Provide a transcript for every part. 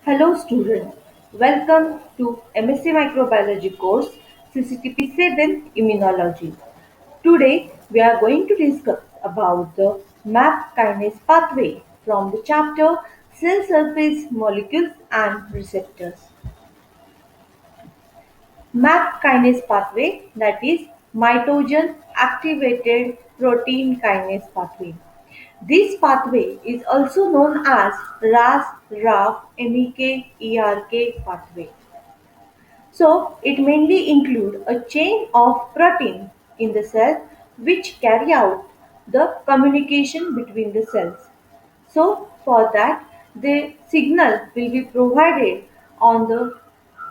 Hello students, welcome to MSc Microbiology course CCTP 7 Immunology. Today we are going to discuss about the MAP kinase pathway from the chapter Cell Surface Molecules and Receptors. MAP kinase pathway, that is mitogen activated protein kinase pathway. This pathway is also known as RAS-RAF-MEK-ERK pathway. So it mainly includes a chain of protein in the cell which carry out the communication between the cells. So for that the signal will be provided on the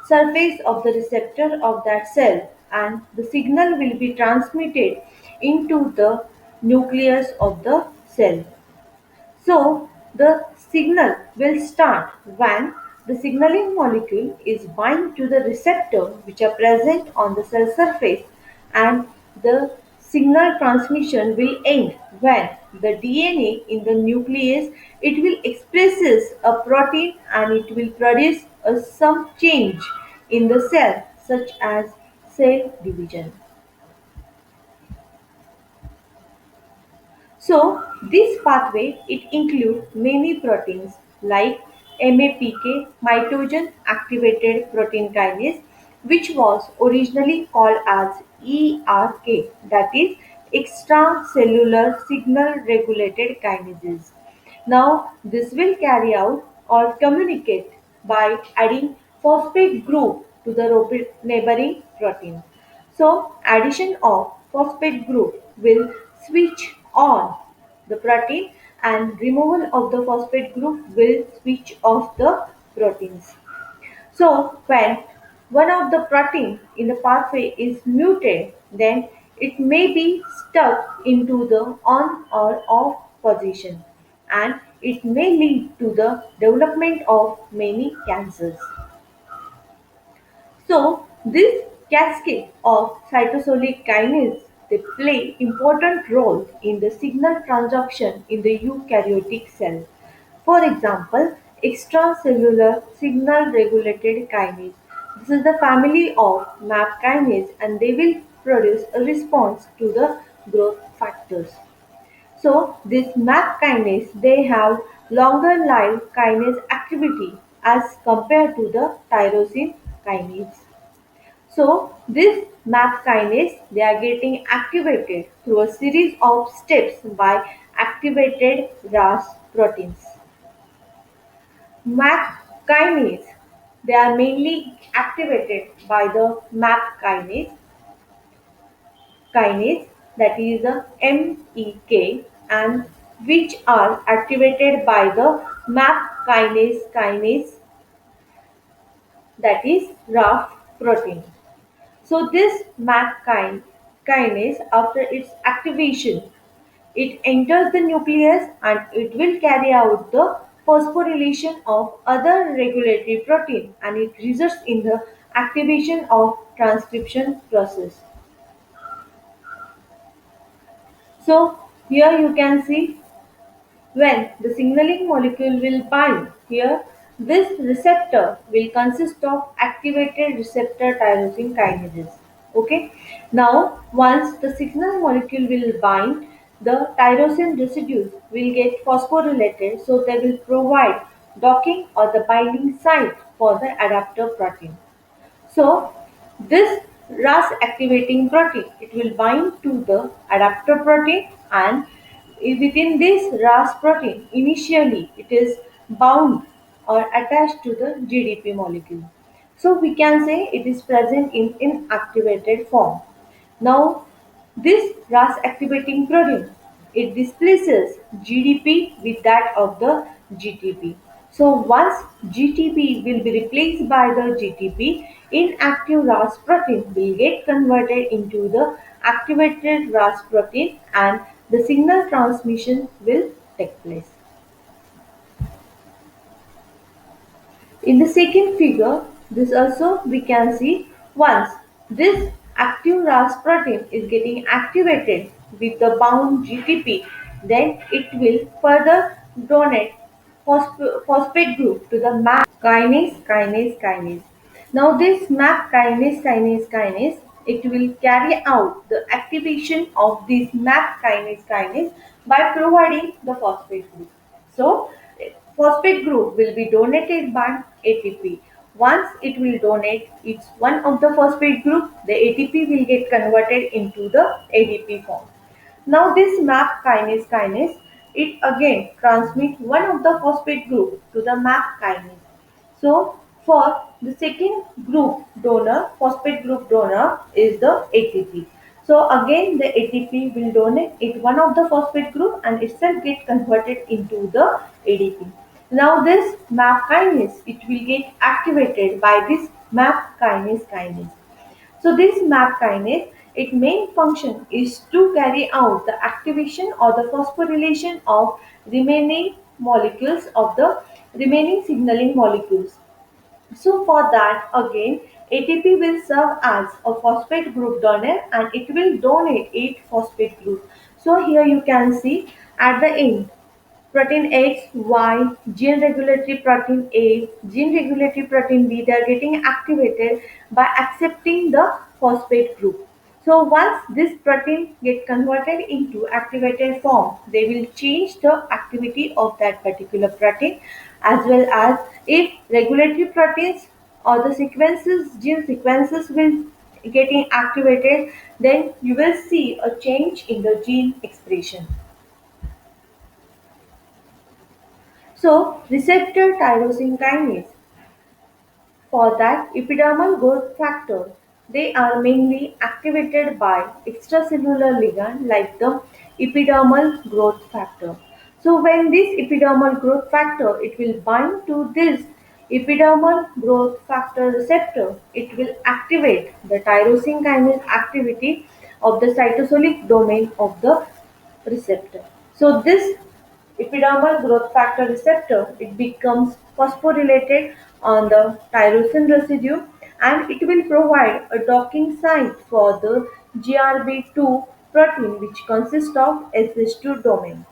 surface of the receptor of that cell, and the signal will be transmitted into the nucleus of the cell. So the signal will start when the signaling molecule is bind to the receptor which are present on the cell surface, and the signal transmission will end when the DNA in the nucleus it will expresses a protein and it will produce some change in the cell such as cell division. So this pathway it includes many proteins like MAPK, mitogen activated protein kinase, which was originally called as ERK, that is extracellular signal regulated kinases. Now this will carry out or communicate by adding phosphate group to the neighboring protein. So addition of phosphate group will switch on the protein, and removal of the phosphate group will switch off the proteins. So when one of the protein in the pathway is muted, then it may be stuck into the on or off position, and it may lead to the development of many cancers. So this cascade of cytosolic kinase they play important role in the signal transduction in the eukaryotic cell. For example, extracellular signal regulated kinase. This is the family of MAP kinase, and they will produce a response to the growth factors. So this MAP kinase they have longer life kinase activity as compared to the tyrosine kinase. So this MAP kinase they are getting activated through a series of steps by activated RAS proteins. MAP kinase they are mainly activated by the MAP kinase, that is the MEK, and which are activated by the MAP kinase, that is RAF protein. So this kinase, after its activation, it enters the nucleus and it will carry out the phosphorylation of other regulatory protein, and it results in the activation of transcription process. So here you can see when the signaling molecule will bind here, this receptor will consist of activated receptor tyrosine kinases. Okay. Now, once the signal molecule will bind, the tyrosine residues will get phosphorylated, so they will provide docking or the binding site for the adapter protein. So this RAS activating protein it will bind to the adapter protein, and within this RAS protein initially it is bound or attached to the GDP molecule. So we can say it is present in inactivated form. Now this RAS activating protein it displaces GDP with that of the GTP. So once GTP will be replaced by the GTP, inactive RAS protein will get converted into the activated RAS protein, and the signal transmission will take place. In the second figure, this also we can see once this active RAS protein is getting activated with the bound GTP, then it will further donate phosphate group to the MAP kinase. Now this MAP kinase, it will carry out the activation of this MAP kinase by providing the phosphate group. So phosphate group will be donated by ATP. Once it will donate its one of the phosphate group, the ATP will get converted into the ADP form. Now this MAP kinase, it again transmit one of the phosphate group to the MAP kinase. So for the second group donor, phosphate group donor is the ATP. So again the ATP will donate it one of the phosphate group and itself get converted into the ADP. Now this MAP kinase, it will get activated by this MAP kinase. So this MAP kinase, its main function is to carry out the activation or the phosphorylation of remaining molecules of the remaining signaling molecules. So for that again ATP will serve as a phosphate group donor and it will donate 8 phosphate group. So here you can see at the end protein X, Y, gene regulatory protein A, gene regulatory protein B, they are getting activated by accepting the phosphate group. So once this protein get converted into activated form, they will change the activity of that particular protein as well as if regulatory proteins or the gene sequences will getting activated, then you will see a change in the gene expression. So, receptor tyrosine kinase, for that epidermal growth factor, they are mainly activated by extracellular ligand like the epidermal growth factor. So, when this epidermal growth factor, it will bind to this epidermal growth factor receptor, it will activate the tyrosine kinase activity of the cytosolic domain of the receptor. So, this epidermal growth factor receptor, it becomes phosphorylated on the tyrosine residue and it will provide a docking site for the GRB2 protein which consists of SH2 domain.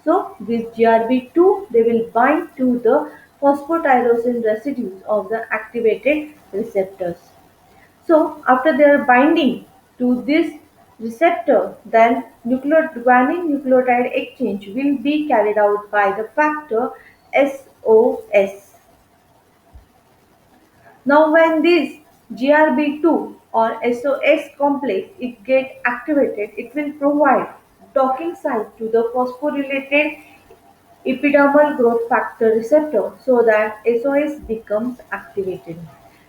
So this GRB2 they will bind to the phosphotyrosine residues of the activated receptors. So after their binding to this receptor, then guanine nucleotide exchange will be carried out by the factor SOS. Now when this GRB2 or SOS complex it get activated, it will provide docking site to the phosphorylated epidermal growth factor receptor so that SOS becomes activated.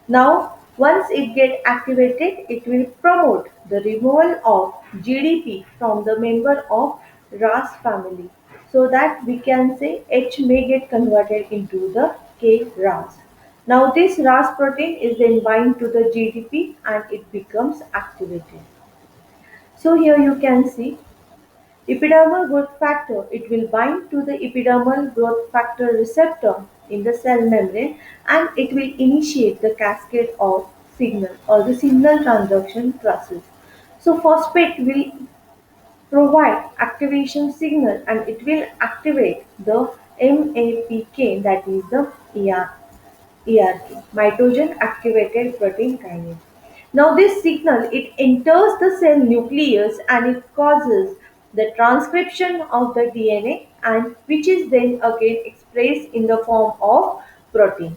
Now, once it gets activated, it will promote the removal of GDP from the member of RAS family so that we can say H may get converted into the KRAS. Now, this RAS protein is then bind to the GDP and it becomes activated. So, here you can see epidermal growth factor, it will bind to the epidermal growth factor receptor in the cell membrane and it will initiate the cascade of signal or the signal transduction process. So phosphate will provide activation signal and it will activate the MAPK, that is the ERK, mitogen activated protein kinase. Now this signal it enters the cell nucleus and it causes the transcription of the DNA and which is then again expressed in the form of protein.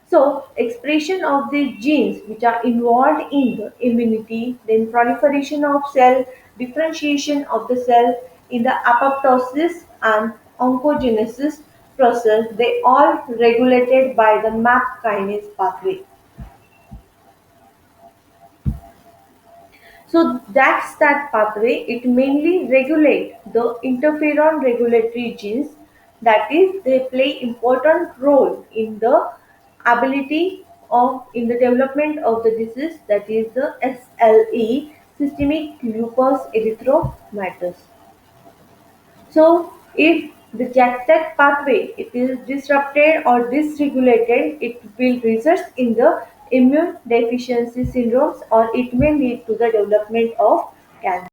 So expression of the genes which are involved in the immunity, then proliferation of cell, differentiation of the cell in the apoptosis and oncogenesis process, they all regulated by the MAP kinase pathway. So that's that pathway. It mainly regulates the interferon regulatory genes. That is, they play important role in the ability of in the development of the disease. That is the SLE, systemic lupus erythematosus. So if the JAK pathway it is disrupted or dysregulated, it will result in the immune deficiency syndromes or it may lead to the development of cancer.